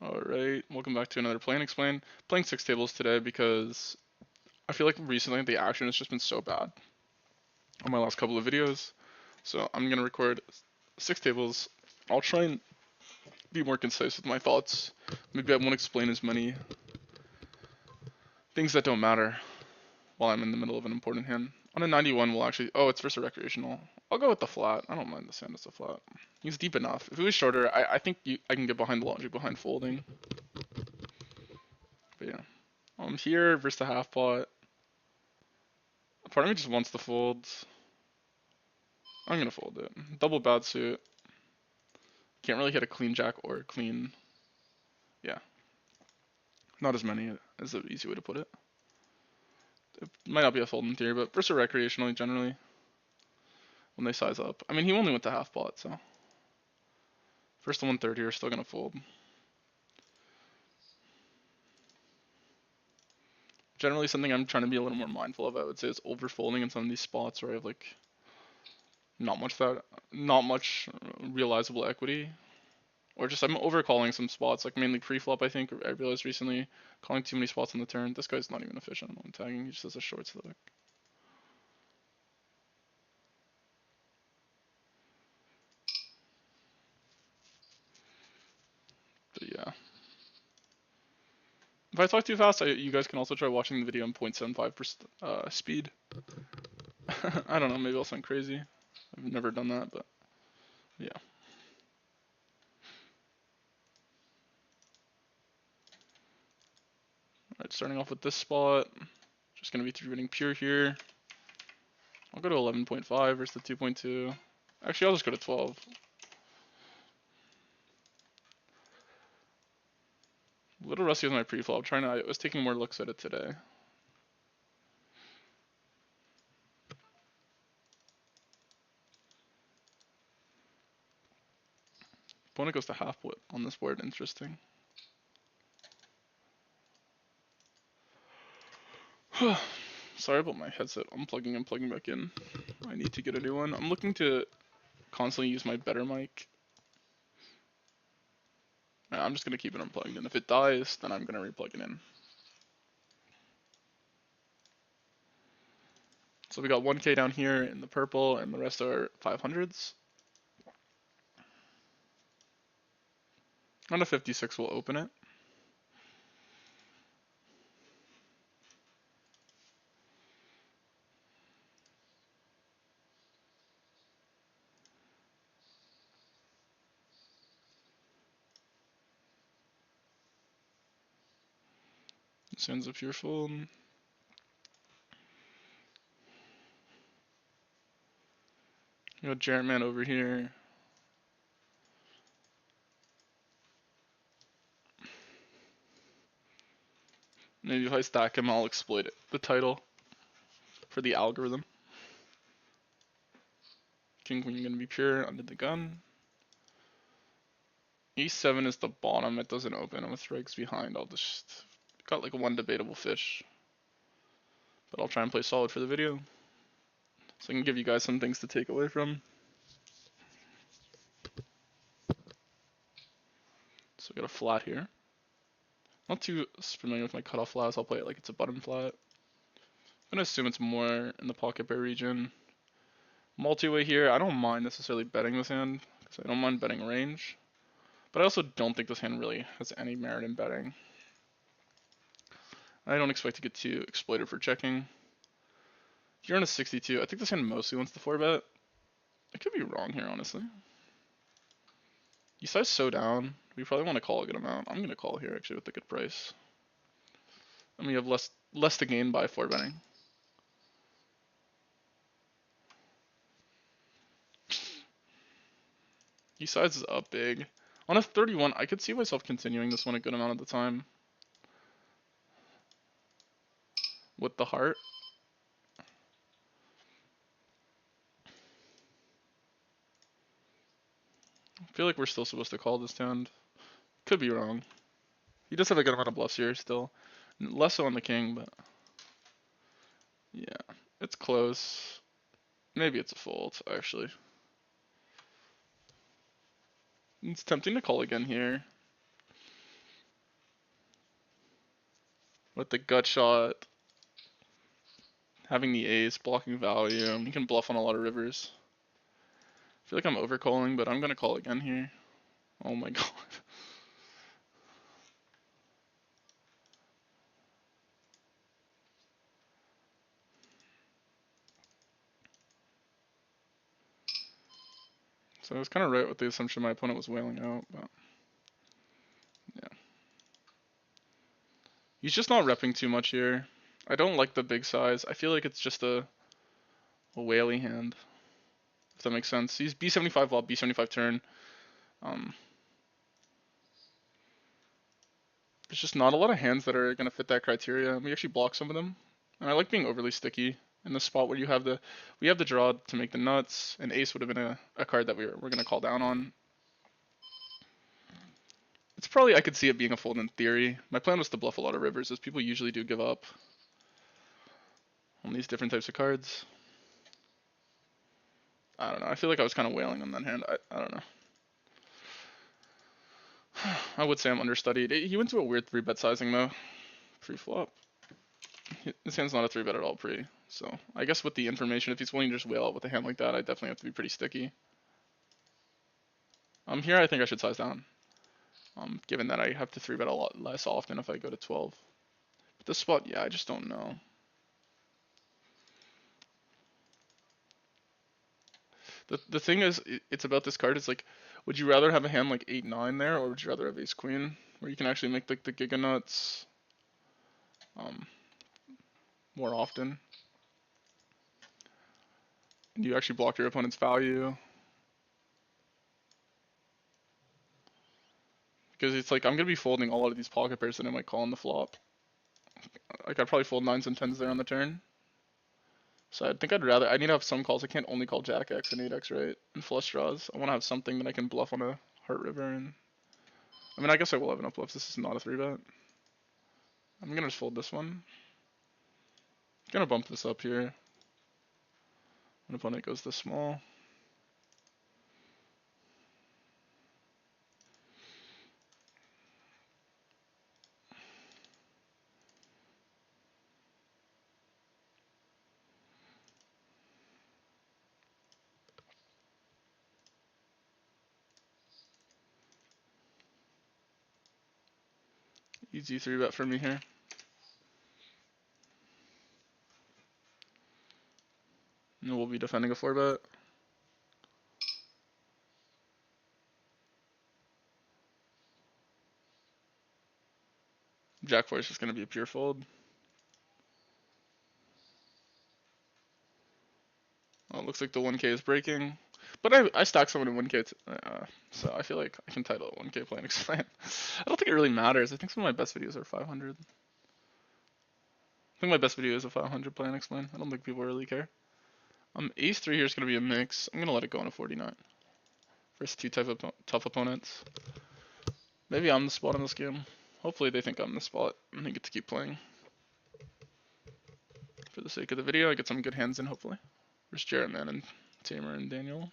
Alright, welcome back to another Play and Explain. Playing 6 tables today because I feel like recently the action has just been so bad on my last couple of videos. So I'm gonna record 6 tables. I'll try and be more concise with my thoughts. Maybe I won't explain as many things that don't matter while I'm in the middle of an important hand. On a 91 we'll actually, oh, it's versus a recreational. I'll go with the flat. I don't mind the hand as a flat. He's deep enough. If it was shorter, I think I can get behind the logic behind folding. But yeah. Here versus the half pot. Part of me just wants to fold. I'm gonna fold it. Double bad suit. Can't really hit a clean jack or a clean. Yeah. Not as many is the easy way to put it. It might not be a fold in theory, but versus recreationally generally when they size up. I mean, he only went to half pot, so. First to 1/3 here, still gonna fold. Generally, something I'm trying to be a little more mindful of, I would say, is over folding in some of these spots where I have like not much realizable equity. Or just I'm overcalling some spots, like mainly pre-flop, I think. I realized recently, calling too many spots on the turn. This guy's not even efficient on tagging, he just has a short slick. But yeah. If I talk too fast, you guys can also try watching the video in 0.75% speed. I don't know, maybe I'll sound crazy. I've never done that, but yeah. Alright, starting off with this spot. Just gonna be 3-betting pure here. I'll go to 11.5 versus the 2.2. Actually, I'll just go to 12. A little rusty with my pre-flop. I was taking more looks at it today. Opponent goes to half what on this board. Interesting. Sorry about my headset unplugging and plugging back in. I need to get a new one. I'm looking to constantly use my better mic. I'm just gonna keep it unplugged, and if it dies, then I'm gonna replug it in. So we got 1K down here in the purple, and the rest are 500s. On a 56, we'll open it. This ends up pure fold. We got Jarrettman over here. Maybe if I stack him, I'll exploit it. The title for the algorithm. King queen gonna be pure under the gun. E7 is the bottom. It doesn't open. And with strikes behind, I'll just got like one debatable fish. But I'll try and play solid for the video, so I can give you guys some things to take away from. So we got a flat here. Not too familiar with my cutoff flats. I'll play it like it's a button flat. I'm gonna assume it's more in the pocket pair region. Multi-way here. I don't mind necessarily betting this hand because I don't mind betting range, but I also don't think this hand really has any merit in betting. I don't expect to get too exploited for checking. Here on a 62, I think this hand mostly wants the 4-bet. I could be wrong here, honestly. You size so down, we probably want to call a good amount. I'm gonna call here actually with a good price. And we have less to gain by 4-betting. He sizes up big. On a 31, I could see myself continuing this one a good amount of the time. With the heart. I feel like we're still supposed to call this hand. Could be wrong. He does have a good amount of bluffs here still. Less so on the king, but yeah, it's close. Maybe it's a fold, actually. It's tempting to call again here. with the gut shot, having the ace, blocking value. You can bluff on a lot of rivers. I feel like I'm overcalling, but I'm gonna call again here. Oh my god. So I was kind of right with the assumption my opponent was wailing out, but yeah. He's just not repping too much here. I don't like the big size. I feel like it's just a whaley hand, if that makes sense. He's B75 while B75 turn. Um, there's just not a lot of hands that are going to fit that criteria. We actually block some of them. And I like being overly sticky in the spot where we have the draw to make the nuts, and ace would have been a card that we're going to call down on. It's probably, I could see it being a fold in theory. My plan was to bluff a lot of rivers, as people usually do give up on these different types of cards. I don't know. I feel like I was kind of wailing on that hand. I don't know. I would say I'm understudied. He went to a weird 3-bet sizing though, pre-flop. This hand's not a 3-bet at all pre. So I guess with the information, if he's willing to just whale out with a hand like that, I definitely have to be pretty sticky. Here I think I should size down. Given that I have to 3-bet a lot less often if I go to 12. But this spot, yeah, I just don't know. The thing is, it's about this card. It's like, would you rather have a hand like 8-9 there, or would you rather have ace queen, where you can actually make like the giga nuts more often, and you actually block your opponent's value. Because it's like I'm gonna be folding a lot of these pocket pairs that I might call on the flop. Like I'd probably fold 9s and 10s there on the turn. So I think I need to have some calls. I can't only call Jack X and 8X, right? And flush draws. I want to have something that I can bluff on a heart river. And I mean, I guess I will have enough bluffs. This is not a 3-bet. I'm gonna just fold this one. Gonna bump this up here. When opponent goes this small. Easy 3-bet for me here. And we'll be defending a 4-bet. Jack 4 is just gonna be a pure fold. Oh, it looks like the 1K is breaking. But I stack someone in 1K, so I feel like I can title it 1K Plan Explain. I don't think it really matters. I think some of my best videos are 500. I think my best video is a 500 Plan Explain. I don't think people really care. Ace 3 here is going to be a mix. I'm going to let it go on a 49. Versus two tough opponents. Maybe I'm the spot in this game. Hopefully they think I'm the spot and they get to keep playing. For the sake of the video, I get some good hands in, hopefully. There's Jarrettman and Tamer and Daniel.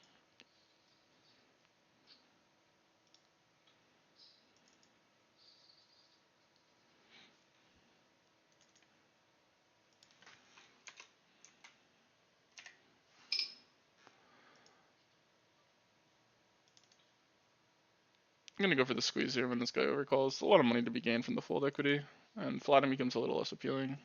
I'm going to go for the squeeze here when this guy overcalls. A lot of money to be gained from the fold equity. And flatting becomes a little less appealing.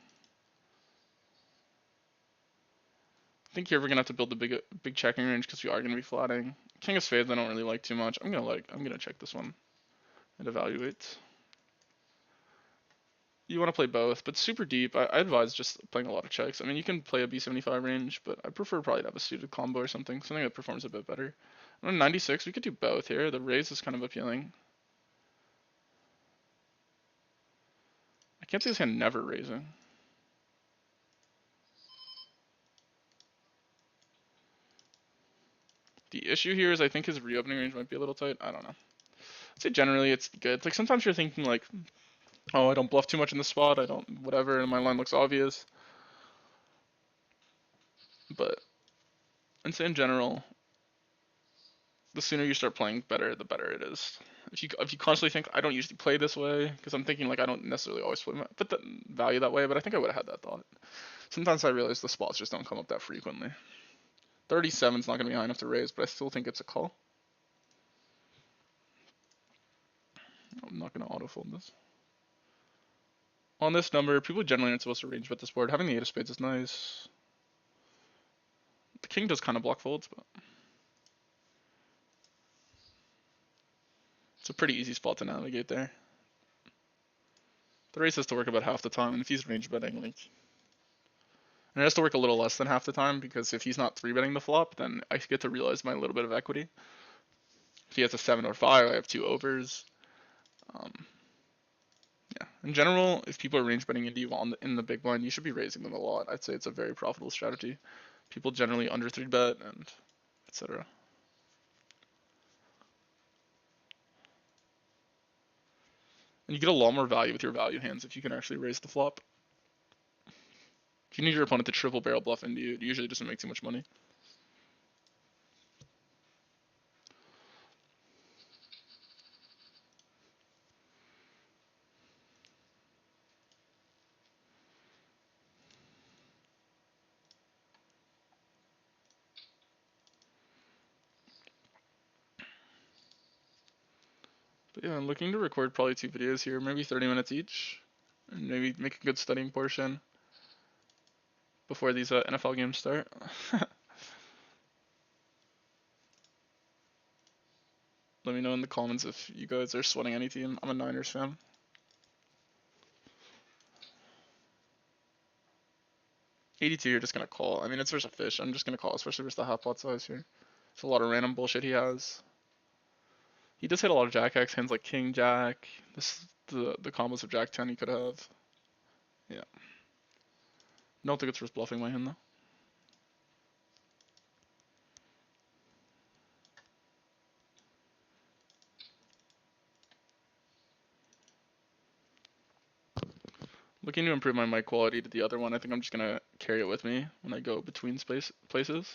I think here we're gonna have to build a big checking range because we are gonna be flatting. King of spades I don't really like too much. I'm gonna check this one and evaluate. You want to play both, but super deep. I advise just playing a lot of checks. I mean, you can play a B75 range, but I prefer probably to have a suited combo or something that performs a bit better. On 96, we could do both here. The raise is kind of appealing. I can't see this hand never raising. The issue here is I think his reopening range might be a little tight. I don't know. I'd say generally it's good. Like sometimes you're thinking like, oh, I don't bluff too much in the spot. I don't whatever, and my line looks obvious. But I'd say in general, the sooner you start playing better, the better it is. If you constantly think I don't usually play this way, because I'm thinking like I don't necessarily always put the value that way, but I think I would have had that thought. Sometimes I realize the spots just don't come up that frequently. 37 is not going to be high enough to raise, but I still think it's a call. I'm not going to autofold this. On this number, people generally aren't supposed to range bet this board. Having the 8 of spades is nice. The king does kind of block folds, but it's a pretty easy spot to navigate there. The raise has to work about half the time, and if he's range betting, like, and it has to work a little less than half the time, because if he's not 3-betting the flop, then I get to realize my little bit of equity. If he has a 7 or 5, I have 2 overs. Yeah, in general, if people are range betting into you in the big blind, you should be raising them a lot. I'd say it's a very profitable strategy. People generally under 3-bet and etc. And you get a lot more value with your value hands if you can actually raise the flop. If you need your opponent to triple barrel bluff into you, it usually doesn't make too much money. But yeah, I'm looking to record probably 2 videos here, maybe 30 minutes each, and maybe make a good studying portion before these NFL games start. Let me know in the comments if you guys are sweating any team. I'm a Niners fan. $82, you're just gonna call. I mean, it's versus a fish. I'm just gonna call, especially versus the half pot size here. It's a lot of random bullshit he has. He does hit a lot of jack X hands like king jack. This the combos of jack 10 he could have. Yeah. Don't think it's worth bluffing my hand though. Looking to improve my mic quality to the other one. I think I'm just gonna carry it with me when I go between places.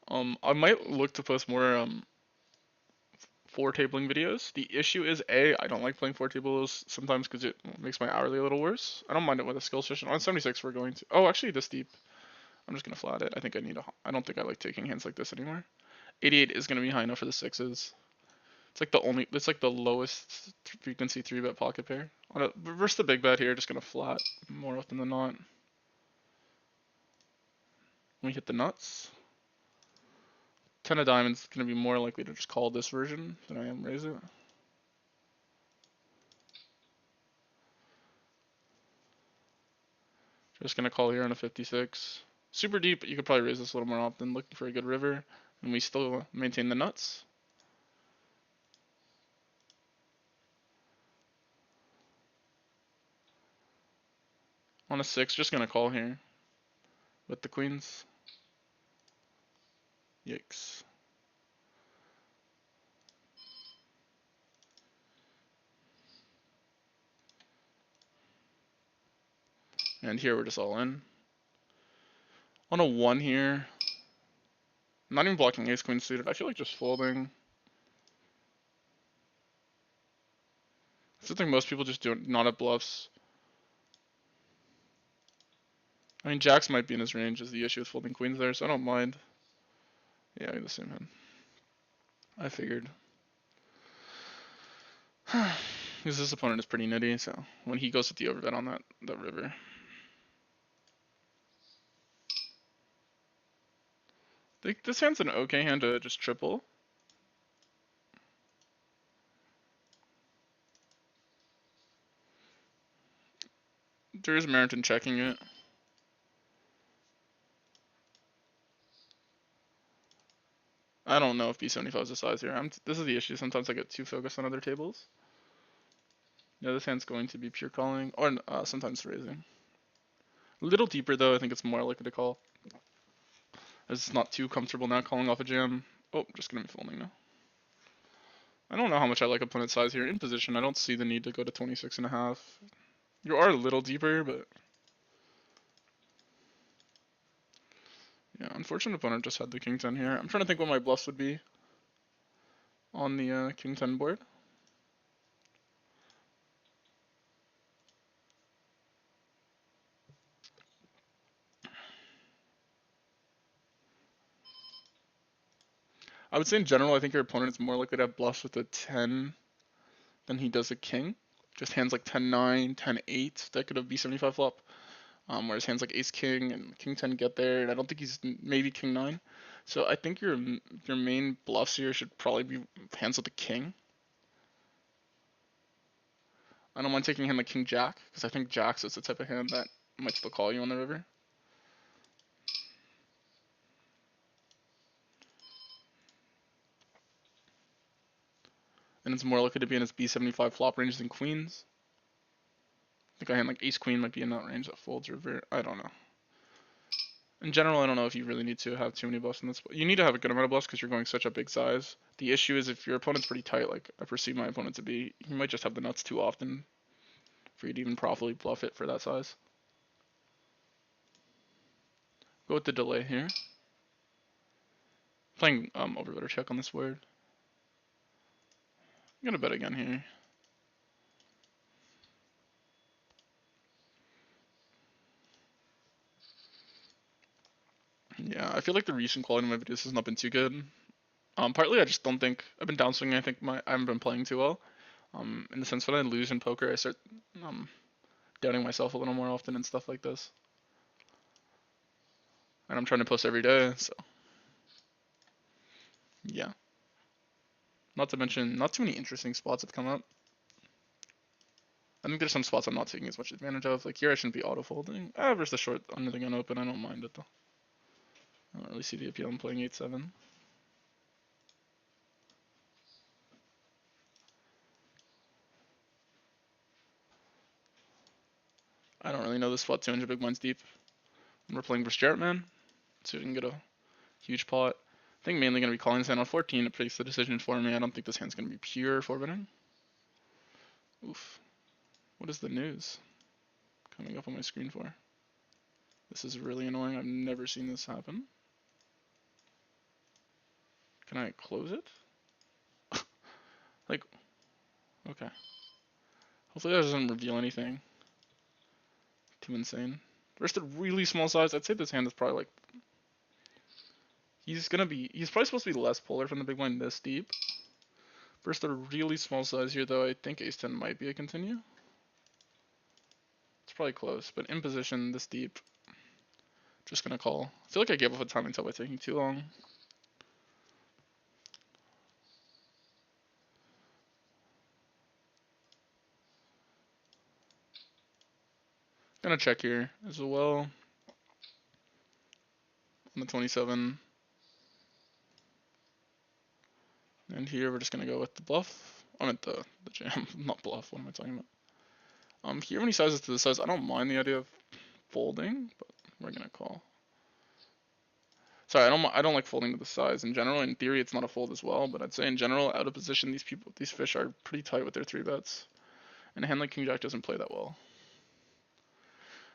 I might look to post more floor tabling videos. The issue is I don't like playing floor tables sometimes because it makes my hourly a little worse. I don't mind it with a skill session. On 76 we're going to. Oh, actually this deep. I'm just gonna flat it. I think I need a. I don't think I like taking hands like this anymore. 88 is gonna be high enough for the sixes. It's like the only. It's like the lowest frequency 3-bet pocket pair. On a versus the big bet here, just gonna flat more often than not. When we hit the nuts. 10 of diamonds is gonna be more likely to just call this version than I am raise it. Just gonna call here on a 56. Super deep, but you could probably raise this a little more often. Looking for a good river, and we still maintain the nuts. On a 6, just gonna call here with the queens. Yikes. And here we're just all in. On a 1 here, I'm not even blocking ace queen suited. I feel like just folding. I still think most people just do not have bluffs. I mean, jacks might be in his range is the issue with folding queens there, so I don't mind. Yeah, I got the same hand. I figured. Because this opponent is pretty nitty, so when he goes with the overbet on that river. I think this hand's an okay hand to just triple. There is merit in checking it. I don't know if B75 is the size here. This is the issue. Sometimes I get too focused on other tables. Yeah, this hand's going to be pure calling, or sometimes raising. A little deeper though, I think it's more likely to call. It's not too comfortable now calling off a jam. Oh, just gonna be folding now. I don't know how much I like opponent size here. In position, I don't see the need to go to 26.5. You are a little deeper, but Yeah, unfortunate opponent just had the king 10 here. I'm trying to think what my bluffs would be on the king 10 board. I would say in general, I think your opponent is more likely to have bluffs with a 10 than he does a king. Just hands like 10-9, 10-8 that could have B75 flop. Whereas hands like ace-king and king-10 get there, and I don't think he's maybe king-9. So I think your main bluffs here should probably be hands with the king. I don't mind taking him like king-jack, because I think jacks is the type of hand that might still call you on the river. And it's more likely to be in his B75 flop range than queens. I think a hand like ace-queen might be in that range that folds river. I don't know. In general, I don't know if you really need to have too many bluffs in this. You need to have a good amount of bluffs because you're going such a big size. The issue is if your opponent's pretty tight, like I perceive my opponent to be, he might just have the nuts too often for you to even properly bluff it for that size. Go with the delay here. Playing overbetter check on this board. I'm gonna bet again here. Yeah, I feel like the recent quality of my videos has not been too good. Partly I just don't think I've been downswinging. I think I haven't been playing too well. In the sense when I lose in poker, I start doubting myself a little more often and stuff like this. And I'm trying to post every day, so yeah. Not to mention, not too many interesting spots have come up. I think there's some spots I'm not taking as much advantage of. Like here, I shouldn't be auto folding. Versus the short under the gun open, I don't mind it though. I don't really see the appeal in playing 8-7. I don't really know this spot 200 big blinds deep. And we're playing versus Jarrettman, so we can get a huge pot. I think mainly going to be calling this hand on 14. It makes the decision for me. I don't think this hand's going to be pure 4-betting. Oof. What is the news coming up on my screen for? This is really annoying. I've never seen this happen. Can I close it? Like, okay. Hopefully that doesn't reveal anything too insane. Versus the really small size, I'd say this hand is probably like... He's probably supposed to be less polar from the big blind this deep. Versus the really small size here though, I think ace-10 might be a continue. It's probably close, but in position this deep, just gonna call. I feel like I gave up a time until by taking too long. Gonna check here as well. On the 27. And here we're just gonna go with the bluff. I meant the jam, not bluff, what am I talking about? Here when he sizes to the size, I don't mind the idea of folding, but we're gonna call. Sorry, I don't like folding to the size in general. In theory, it's not a fold as well, but I'd say in general, out of position, these fish are pretty tight with their 3-bets. And a hand like King Jack doesn't play that well.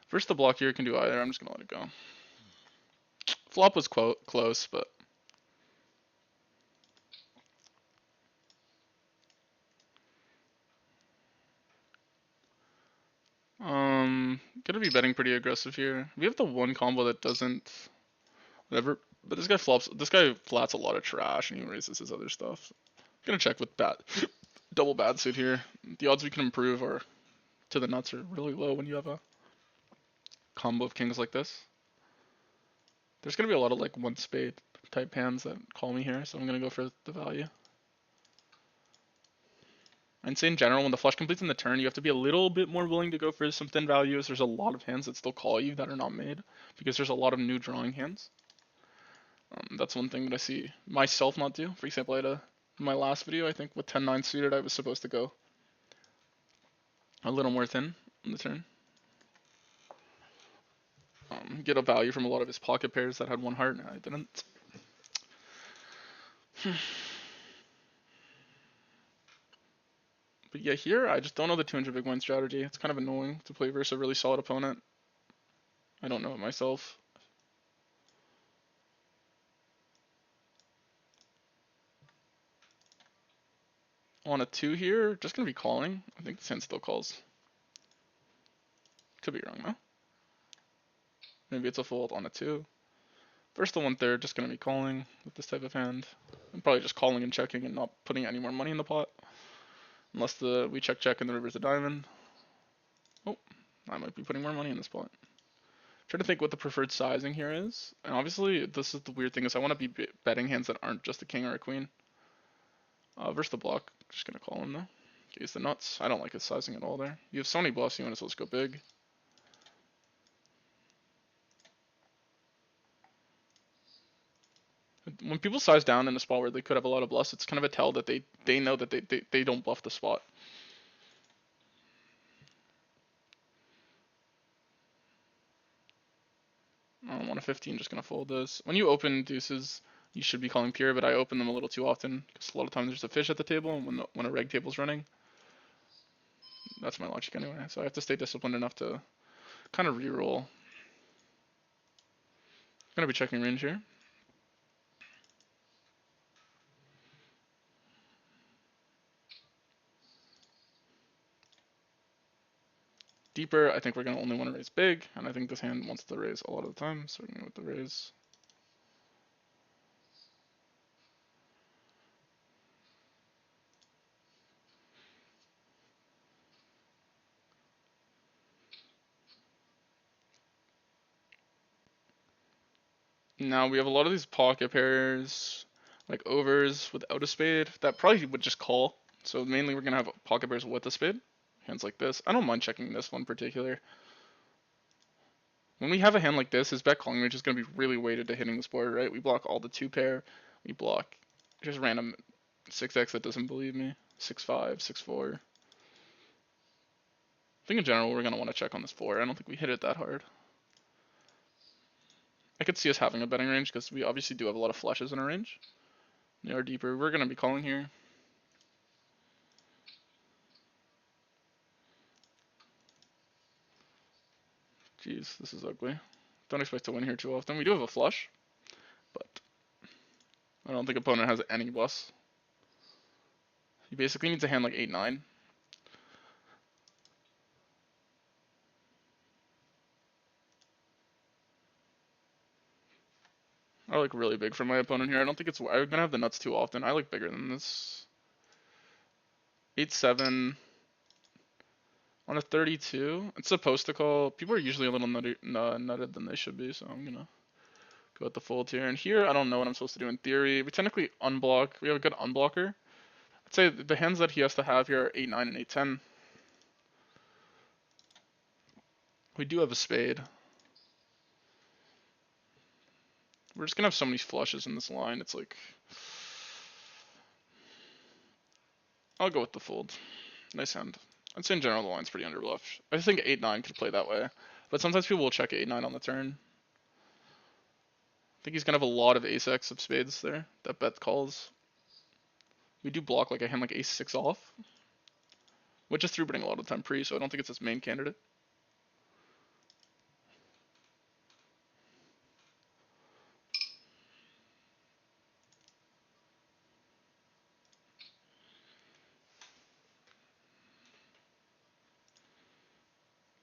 First, the block here can do either. I'm just gonna let it go. Flop was close, but gonna be betting pretty aggressive here. We have the one combo that doesn't whatever, but this guy flops. This guy flats a lot of trash and he raises his other stuff. Gonna check with bad double bad suit here. The odds we can improve are to the nuts are really low when you have a combo of kings like this. There's gonna be a lot of like one spade type hands that call me here, so I'm gonna go for the value. I'd say in general, when the flush completes in the turn, you have to be a little bit more willing to go for some thin values. There's a lot of hands that still call you that are not made because there's a lot of new drawing hands. That's one thing that I see myself not do. For example, in my last video, I think with 10-9 suited, I was supposed to go a little more thin on the turn. Get a value from a lot of his pocket pairs that had one heart, and I didn't. But yeah, here I just don't know the 200 big win strategy. It's kind of annoying to play versus a really solid opponent. I don't know it myself. On a 2 here, just gonna be calling. I think this hand still calls. Could be wrong though. Maybe it's a fold on a 2. First the 1/3, just gonna be calling with this type of hand. I'm probably just calling and checking and not putting any more money in the pot. Unless we check and the river's a diamond. Oh, I might be putting more money in this pot. Trying to think what the preferred sizing here is. And obviously, this is the weird thing is I want to be betting hands that aren't just a king or a queen. Versus the block, just gonna call him though. Use the nuts. I don't like his sizing at all there. You have so many bluffs, you might as well just go big. When people size down in a spot where they could have a lot of bluffs, it's kind of a tell that they know that they don't bluff the spot. On a 15, just gonna fold this. When you open deuces, you should be calling pure, but I open them a little too often because a lot of times there's a fish at the table, and when a reg table's running, that's my logic anyway. So I have to stay disciplined enough to kind of re-roll. Gonna be checking range here. Deeper, I think we're gonna only want to raise big, and I think this hand wants to raise a lot of the time, so we're gonna go with the raise. Now we have a lot of these pocket pairs, like overs without a spade, that probably would just call. So mainly we're gonna have pocket pairs with a spade. Hands like this. I don't mind checking this one particular. When we have a hand like this, his bet calling range is gonna be really weighted to hitting this board, right? We block all the 2 pair. We block just random 6x that doesn't believe me. 6-5, 6-4. I think in general we're gonna want to check on this 4. I don't think we hit it that hard. I could see us having a betting range because we obviously do have a lot of flushes in our range. They are deeper. We're going to be calling here. Jeez, this is ugly. Don't expect to win here too often. We do have a flush, but I don't think opponent has any bluffs. He basically needs a hand like 8-9. I like really big for my opponent here. I don't think it's. I'm going to have the nuts too often. I like bigger than this. 8-7. On a 32, it's supposed to call. People are usually a little nutted than they should be, so I'm gonna go with the fold here. And here, I don't know what I'm supposed to do in theory. We technically unblock. We have a good unblocker. I'd say the hands that he has to have here are 8-9 and 8-10. We do have a spade. We're just gonna have so many flushes in this line. It's like, I'll go with the fold. Nice hand. I'd say in general the line's pretty underbluffed. I think 8-9 could play that way, but sometimes people will check 8-9 on the turn. I think he's gonna have a lot of ace-x of spades there that bet calls. We do block like a hand like ace-6 off, which is 3-betting a lot of the time pre, so I don't think it's his main candidate.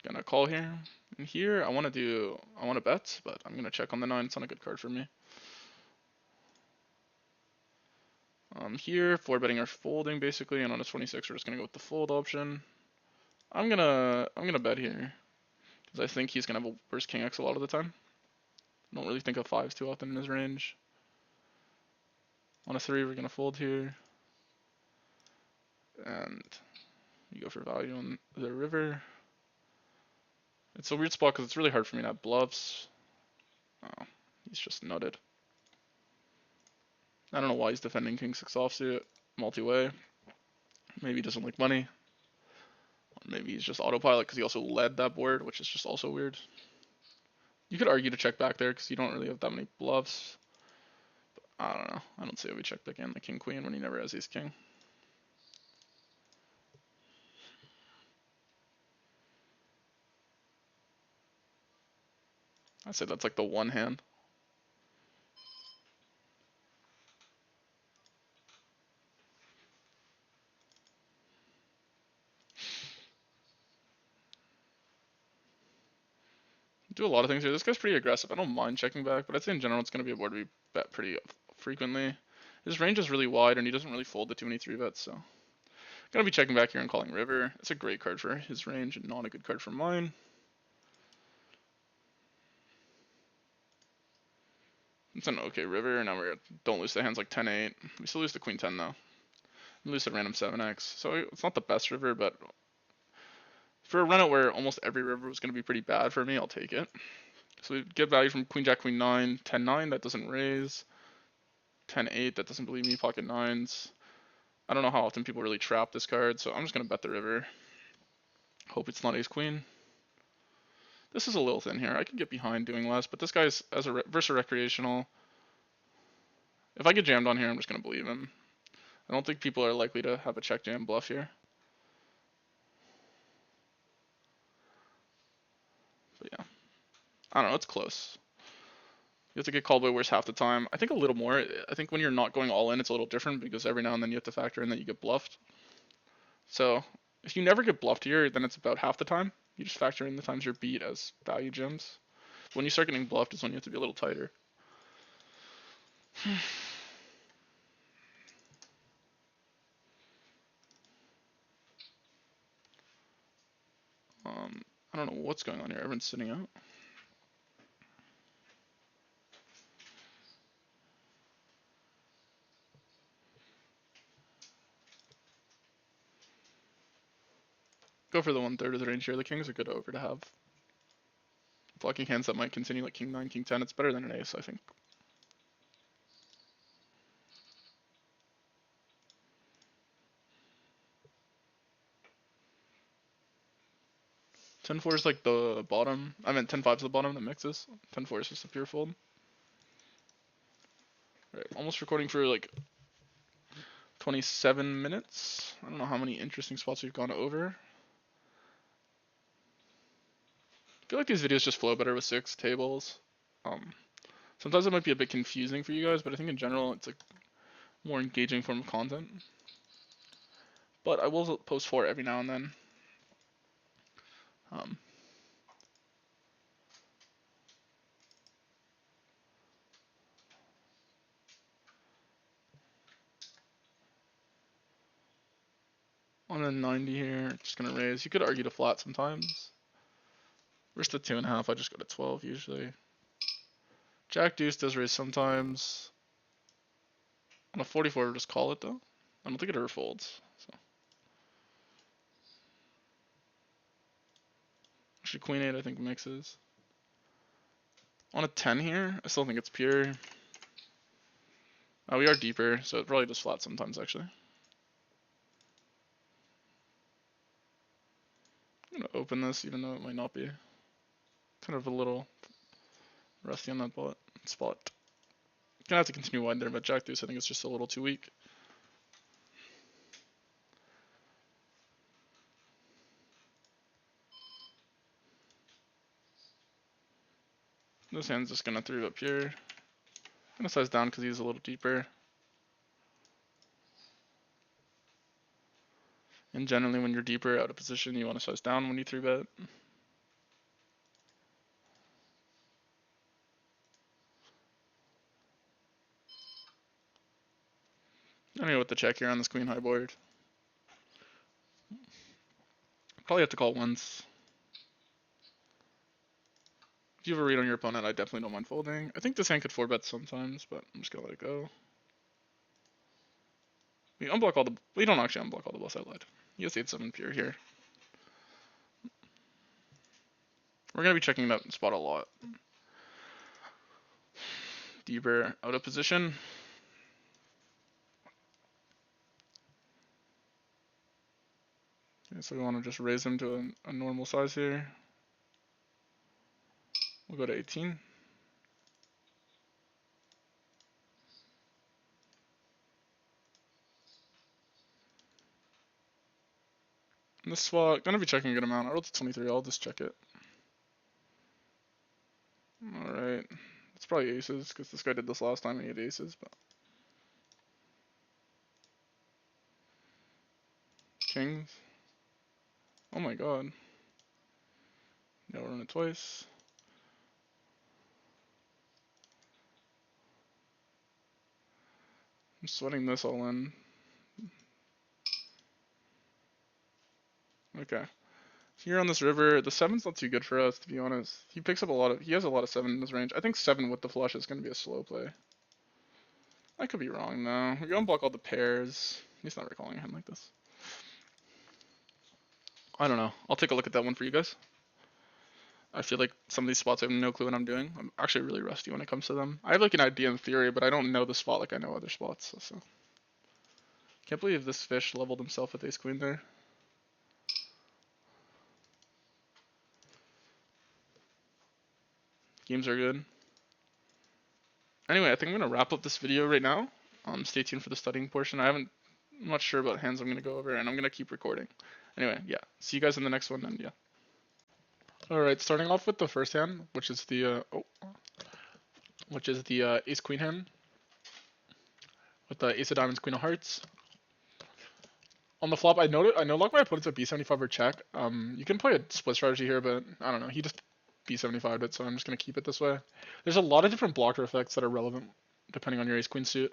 Gonna call here. And here I want to bet, but I'm gonna check on the 9. It's not a good card for me. Here 4-betting or folding basically, and on a 26 we're just gonna go with the fold option. I'm gonna bet here because I think he's gonna have a worse king x a lot of the time. I don't really think of 5s too often in his range. On a 3 we're gonna fold here, and you go for value on the river. It's a weird spot because it's really hard for me to have bluffs. Oh, he's just nutted. I don't know why he's defending king 6 offsuit multi-way. Maybe he doesn't like money. Or maybe he's just autopilot because he also led that board, which is just also weird. You could argue to check back there because you don't really have that many bluffs. But I don't know. I don't see how we check back in the king queen when he never has ace king. I'd say that's like the one hand. Do a lot of things here. This guy's pretty aggressive. I don't mind checking back, but I'd say in general it's going to be a board we bet pretty frequently. His range is really wide, and he doesn't really fold to too many 3-bets, so gonna be checking back here and calling river. It's a great card for his range and not a good card for mine. It's an okay river. Now we don't lose the hands like 10-8. We still lose the queen 10 though. We lose at random 7x. So it's not the best river, but for a run out where almost every river was gonna be pretty bad for me, I'll take it. So we get value from queen jack queen 9, 10-9 that doesn't raise, 10-8 that doesn't believe me, pocket nines. I don't know how often people really trap this card, so I'm just gonna bet the river. Hope it's not ace queen. This is a little thin here. I could get behind doing less, but this guy's as a versus recreational. If I get jammed on here, I'm just gonna believe him. I don't think people are likely to have a check jam bluff here. But yeah, I don't know. It's close. You have to get called by worse half the time. I think a little more. I think when you're not going all in, it's a little different because every now and then you have to factor in that you get bluffed. So if you never get bluffed here, then it's about half the time. You just factor in the times you're beat as value gems. When you start getting bluffed is when you have to be a little tighter. I don't know what's going on here. Everyone's sitting out. Go for the 1/3 of the range here. The king's a good over to have. Blocking hands that might continue like king 9, king 10. It's better than an ace, I think. Ten four is like the bottom. I meant 10-5 is the bottom that mixes. 10-4 is just a pure fold. Right, almost recording for like 27 minutes. I don't know how many interesting spots we've gone over. I feel like these videos just flow better with 6 tables. Sometimes it might be a bit confusing for you guys, but I think in general it's a more engaging form of content. But I will post 4 every now and then. On a 90 here, just gonna raise. You could argue to flat sometimes. Where's the 2.5? I just go to 12 usually. Jack deuce does raise sometimes. On a 44, just call it though. I don't think it ever folds. So. Actually, queen 8 I think mixes. On a 10 here, I still think it's pure. We are deeper, so it probably just flat sometimes actually. I'm gonna open this even though it might not be. Kind of a little rusty on that spot. Gonna have to continue wide there, but Jack deuce I think it's just a little too weak. This hand's just gonna 3-bet pure. Gonna size down because he's a little deeper. And generally when you're deeper out of position, you want to size down when you 3-bet. I don't know what to check here on this queen high board. Probably have to call once. If you have a read on your opponent, I definitely don't mind folding. I think this hand could 4-bet sometimes, but I'm just gonna let it go. We unblock all the. We don't actually unblock all the bluffs. I lied. He has 8-7 pure here. We're gonna be checking that spot a lot. Deeper out of position. Okay, so we want to just raise him to a normal size here. We'll go to 18. In this spot, gonna be checking a good amount. I rolled to 23. I'll just check it. All right. It's probably aces because this guy did this last time and he had aces, but. Kings. Oh my god. Yeah, we'll run it twice. I'm sweating this all in. Okay. Here on this river, the 7's not too good for us, to be honest. He picks up a lot of, he has a lot of 7 in his range. I think 7 with the flush is going to be a slow play. I could be wrong though. We unblock all the pairs. He's not recalling a hand like this. I don't know. I'll take a look at that one for you guys. I feel like some of these spots I have no clue what I'm doing. I'm actually really rusty when it comes to them. I have like an idea in theory, but I don't know the spot like I know other spots. So. Can't believe this fish leveled himself with ace queen there. Games are good. Anyway, I think I'm gonna wrap up this video right now. Stay tuned for the studying portion. I'm not sure about hands I'm gonna go over, and I'm gonna keep recording. Anyway, yeah. See you guys in the next one, and yeah. All right, starting off with the first hand, which is the ace queen hand with the ace of diamonds, queen of hearts. On the flop, I know lock my opponent's at b75 or check. You can play a split strategy here, but I don't know. He just b75'd it, so I'm just gonna keep it this way. There's a lot of different blocker effects that are relevant depending on your ace queen suit.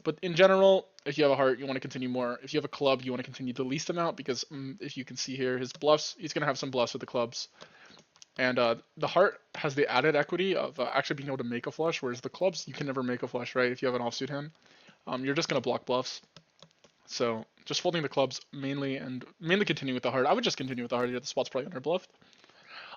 But in general, if you have a heart, you want to continue more. If you have a club, you want to continue the least amount because if you can see here, his bluffs, he's gonna have some bluffs with the clubs. And the heart has the added equity of actually being able to make a flush, whereas the clubs, you can never make a flush, right? If you have an offsuit hand, you're just gonna block bluffs. So just folding the clubs mainly and mainly continuing with the heart. I would just continue with the heart here. The spot's probably under bluffed.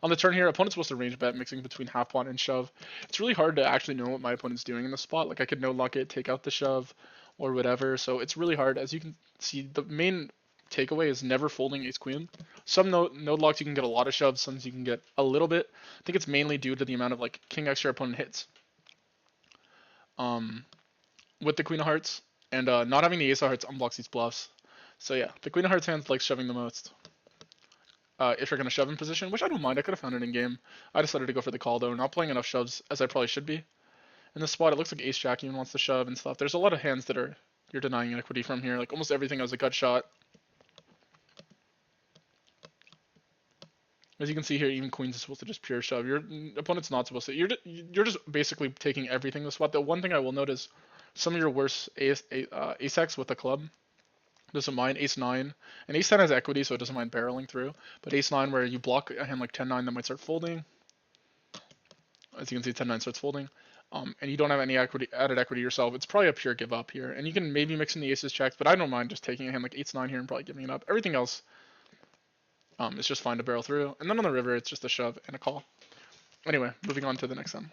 On the turn here, opponent's supposed to range bet, mixing between half pot and shove. It's really hard to actually know what my opponent's doing in the spot. Like I could no lock it, take out the shove, or whatever. So it's really hard. As you can see, the main takeaway is never folding ace queen. Some node locks you can get a lot of shoves, some you can get a little bit. I think it's mainly due to the amount of like king x your opponent hits. With the queen of hearts, and not having the ace of hearts unblocks these bluffs. So yeah, the queen of hearts hand likes shoving the most. If you're gonna shove in position, which I don't mind, I could have found it in game. I decided to go for the call though, not playing enough shoves as I probably should be. In this spot, it looks like ace jack even wants to shove and stuff. There's a lot of hands that you're denying equity from here. Like almost everything has a gut shot. As you can see here, even queens is supposed to just pure shove. Your opponent's not supposed to. You're just basically taking everything in the spot. The one thing I will note is some of your worst ace x with a club doesn't mind ace 9, and ace 10 has equity, so it doesn't mind barreling through. But ace 9, where you block a hand like 10-9, that might start folding. As you can see, 10-9 starts folding. And you don't have any added equity yourself. It's probably a pure give up here. And you can maybe mix in the aces checks, but I don't mind just taking a hand like ace 9 here and probably giving it up. Everything else is just fine to barrel through. And then on the river, it's just a shove and a call. Anyway, moving on to the next hand.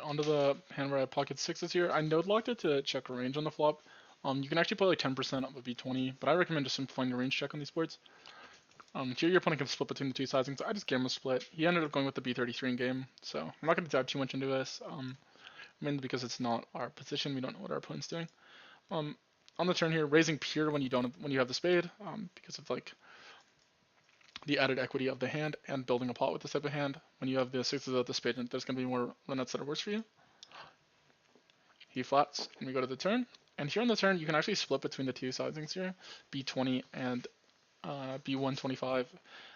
Onto the hand where I have pocket sixes here. I node locked it to check range on the flop. You can actually play like 10% of a b20, but I recommend just simplifying your range check on these boards. Here your opponent can split between the two sizings. I just gamma split. He ended up going with the b33 in game, so I'm not going to dive too much into this. Mainly because it's not our position. We don't know what our opponent's doing. On the turn here, raising pure when you have the spade, because of like the added equity of the hand and building a pot with this type of hand. When you have the sixes of the spade, there's going to be more runouts that are worse for you. He flats, and we go to the turn. And here on the turn, you can actually split between the two sizings here, b20 and b125.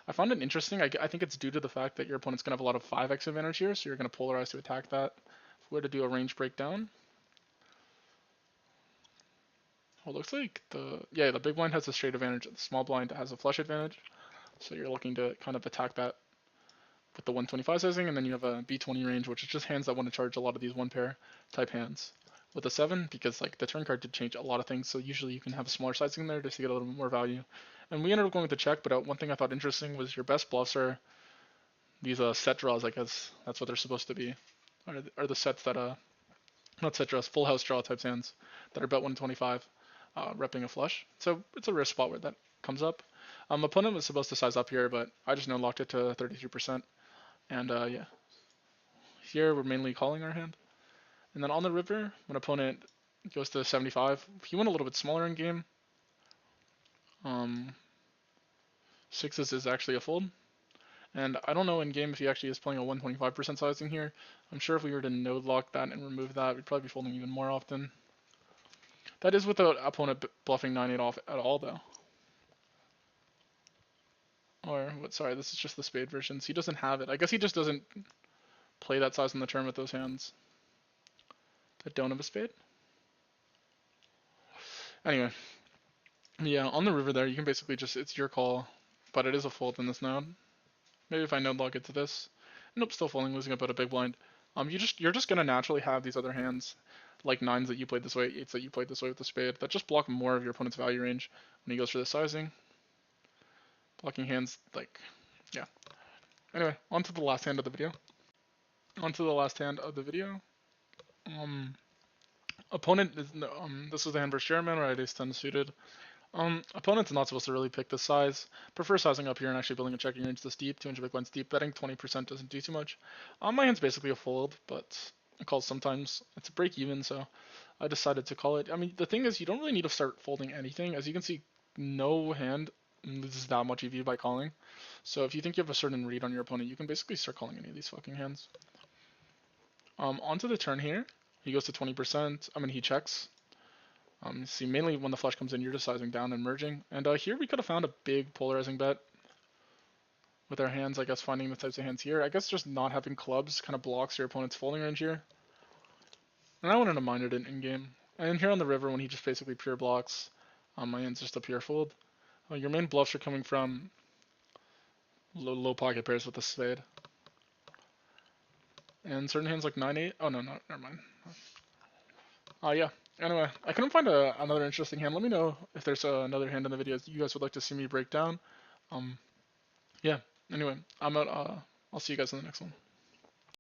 I found it interesting. I think it's due to the fact that your opponent's going to have a lot of 5x advantage here, so you're going to polarize to attack that. If we were to do a range breakdown, well, it looks like the big blind has a straight advantage, the small blind has a flush advantage, so you're looking to kind of attack that with the 125 sizing, and then you have a b20 range, which is just hands that want to charge a lot of these one pair type hands. With a 7, because like the turn card did change a lot of things, so usually you can have a smaller sizing there just to get a little bit more value. And we ended up going with the check, but one thing I thought interesting was your best bluffs are these set draws, I guess that's what they're supposed to be, are the sets that not set draws, full house draw types hands that are bet 125, repping a flush. So it's a rare spot where that comes up. Opponent was supposed to size up here, but I just no locked it to 33%. And yeah, here we're mainly calling our hand. And then on the river, when opponent goes to 75, he went a little bit smaller in game. Sixes is actually a fold. And I don't know in game if he actually is playing a 125% sizing here. I'm sure if we were to node lock that and remove that, we'd probably be folding even more often. That is without opponent bluffing 9-8 off at all, though. Or, sorry, this is just the spade versions. He doesn't have it. I guess he just doesn't play that size on the turn with those hands that don't have a spade. Anyway, yeah, on the river there, you can basically just, it's your call, but it is a fold in this node. Maybe if I node log it to this. Nope, still folding, losing about a big blind. You're just gonna naturally have these other hands, like nines that you played this way, eights that you played this way with the spade, that just block more of your opponent's value range when he goes for the sizing. Blocking hands, like, yeah. Anyway, on to the last hand of the video. Um, Opponent is, this is the hand versus Jarrettman, right? Ace 10 suited. Opponent's not supposed to really pick this size. Prefer sizing up here and actually building a checking range this deep. 200 big blinds deep. Betting 20% doesn't do too much. My hand's basically a fold, but I call sometimes. It's a break even, so I decided to call it. I mean, the thing is, you don't really need to start folding anything. As you can see, no hand loses that much EV by calling. So if you think you have a certain read on your opponent, you can basically start calling any of these fucking hands. Onto the turn here. He goes to 20%. I mean, he checks. See, mainly when the flush comes in, you're just sizing down and merging. And here we could have found a big polarizing bet with our hands, I guess, finding the types of hands here. I guess just not having clubs kind of blocks your opponent's folding range here. And I wanted to mind it in game. And here on the river, when he just basically pure blocks, my hand's just a pure fold. Your main bluffs are coming from low pocket pairs with the spade. And certain hands like 9-8. Oh, no, never mind. Yeah. Anyway, I couldn't find another interesting hand. Let me know if there's another hand in the videos you guys would like to see me break down. Yeah. Anyway, I'm out. I'll see you guys in the next one.